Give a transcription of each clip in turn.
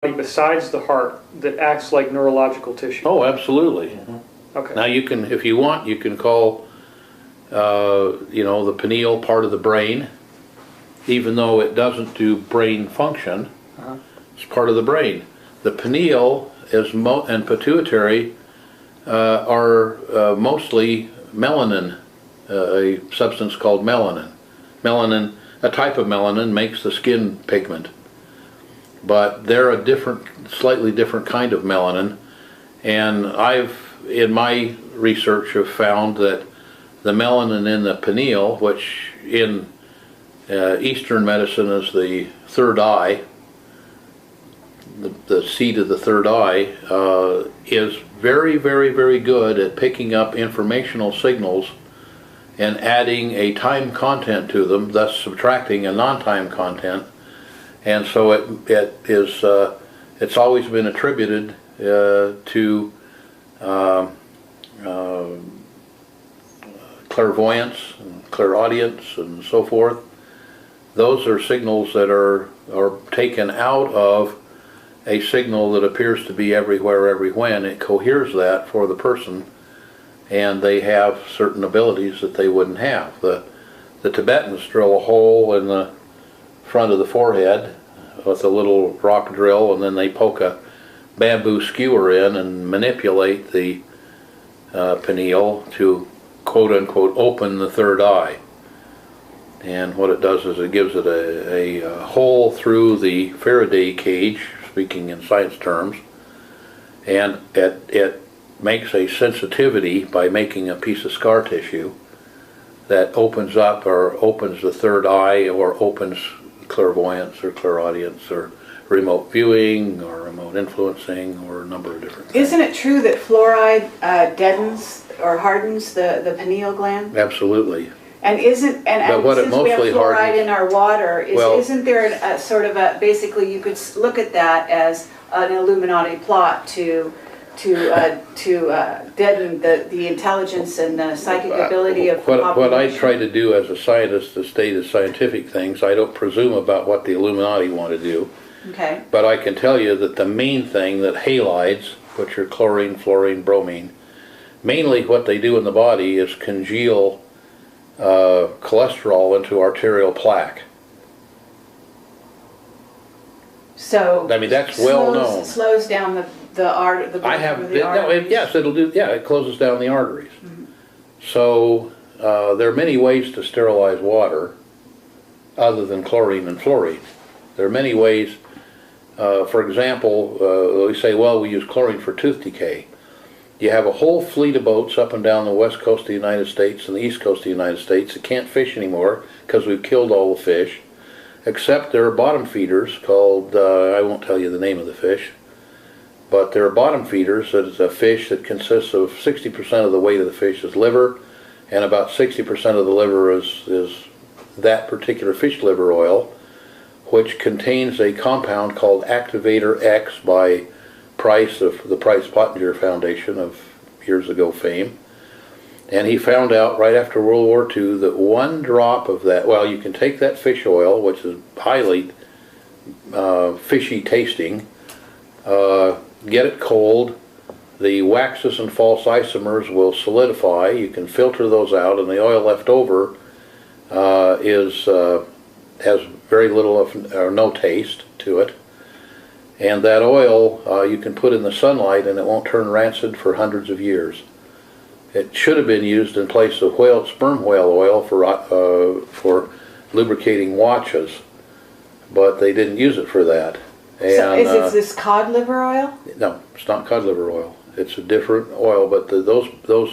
besides the heart that acts like neurological tissue? Oh, absolutely. Okay. Now you can, if you want, you can call, the pineal part of the brain, even though it doesn't do brain function. It's part of the brain. The pineal and pituitary are mostly melanin, a substance called melanin. Melanin, a type of melanin, makes the skin pigment. But they're a slightly different kind of melanin, and I've, in my research, have found that the melanin in the pineal, which in Eastern medicine is the third eye, the seat of the third eye, is very, very, very good at picking up informational signals and adding a time content to them, thus subtracting a non-time content. And so it's always been attributed to clairvoyance and clairaudience and so forth. Those are signals that are taken out of a signal that appears to be everywhere, every when. It coheres that for the person, and they have certain abilities that they wouldn't have. The Tibetans drill a hole in the front of the forehead with a little rock drill, and then they poke a bamboo skewer in and manipulate the pineal to quote-unquote open the third eye. And what it does is it gives it a hole through the Faraday cage, speaking in science terms, and it makes a sensitivity by making a piece of scar tissue that opens up or opens the third eye or opens clairvoyance or clairaudience or remote viewing or remote influencing or a number of different things. Isn't it true that fluoride deadens or hardens the pineal gland? Absolutely. And since we have fluoride in our water, isn't there a sort of a, basically you could look at that as an Illuminati plot to deaden the intelligence and the psychic ability of the population? What I try to do as a scientist to state as scientific things, I don't presume about what the Illuminati want to do. Okay. But I can tell you that the main thing that halides, which are chlorine, fluorine, bromine, mainly what they do in the body is congeal cholesterol into arterial plaque. So I mean, that's well known. Slows down the arteries. Yes, it'll do. Yeah, it closes down the arteries. So there are many ways to sterilize water, other than chlorine and fluorine. There are many ways. For example, we say, well, we use chlorine for tooth decay. You have a whole fleet of boats up and down the west coast of the United States and the east coast of the United States that can't fish anymore because we've killed all the fish, except there are bottom feeders called, I won't tell you the name of the fish, but there are bottom feeders. That is a fish that consists of 60% of the weight of the fish is liver, and about 60% of the liver is that particular fish liver oil, which contains a compound called Activator X by Price of the Price-Pottinger Foundation of years ago fame. And he found out right after World War II that one drop of that, well, you can take that fish oil, which is highly fishy tasting, get it cold, the waxes and false isomers will solidify, you can filter those out, and the oil left over has very little or no taste to it. And that oil you can put in the sunlight and it won't turn rancid for hundreds of years. It should have been used in place of sperm whale oil for lubricating watches, but they didn't use it for that. And, so is it this cod liver oil? No, it's not cod liver oil. It's a different oil, but those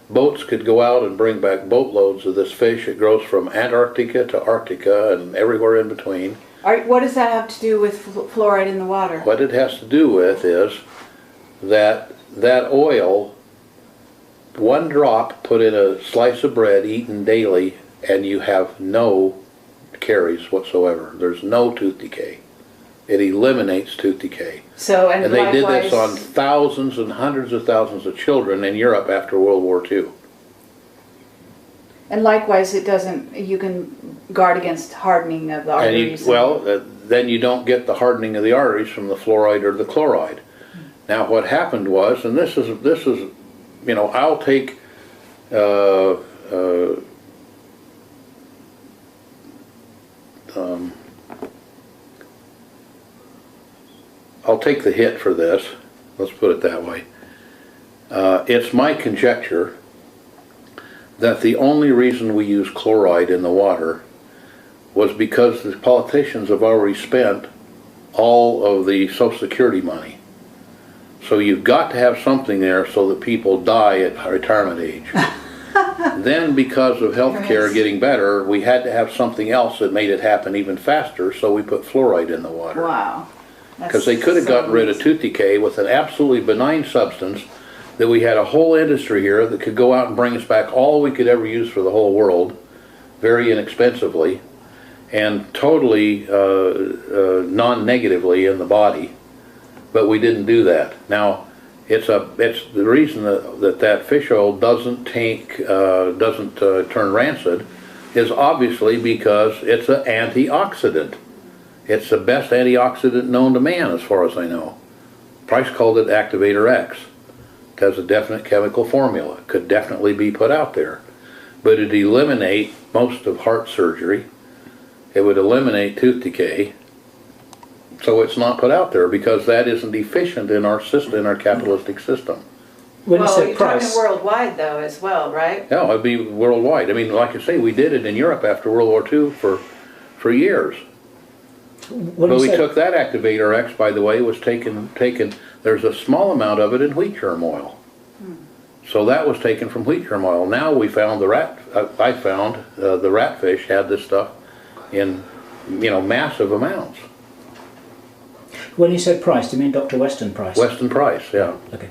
boats could go out and bring back boatloads of this fish. It grows from Antarctica to Arctica and everywhere in between. What does that have to do with fluoride in the water? What it has to do with is that oil, one drop put in a slice of bread eaten daily, and you have no caries whatsoever. There's no tooth decay. It eliminates tooth decay. So, and they did this on thousands and hundreds of thousands of children in Europe after World War II. And likewise, you can guard against hardening of the arteries. then you don't get the hardening of the arteries from the fluoride or the chloride. Now what happened was, and this is, you know, I'll take I'll take the hit for this, let's put it that way. It's my conjecture that the only reason we use chloride in the water was because the politicians have already spent all of the Social Security money. So you've got to have something there so that people die at retirement age. Then because of healthcare getting better, we had to have something else that made it happen even faster, so we put fluoride in the water. Wow. Because they could have gotten rid of tooth decay with an absolutely benign substance that we had a whole industry here that could go out and bring us back all we could ever use for the whole world, very inexpensively, and totally non-negatively in the body. But we didn't do that. Now, it's the reason that fish oil doesn't turn rancid is obviously because it's an antioxidant. It's the best antioxidant known to man, as far as I know. Price called it Activator X. It has a definite chemical formula. It could definitely be put out there. But it'd eliminate most of heart surgery. It would eliminate tooth decay. So it's not put out there because that isn't efficient in our system, in our capitalistic system. When you Well, say you're price, talking worldwide though as well, right? Yeah, it'd be worldwide. I mean, like I say, we did it in Europe after World War II for years. when But you we say, took that Activator X, by the way, was taken, there's a small amount of it in wheat germ oil. So that was taken from wheat germ oil. Now we found I found the ratfish had this stuff in, you know, massive amounts. when you said price, do you mean Dr. Weston Price? Weston Price, yeah. Okay.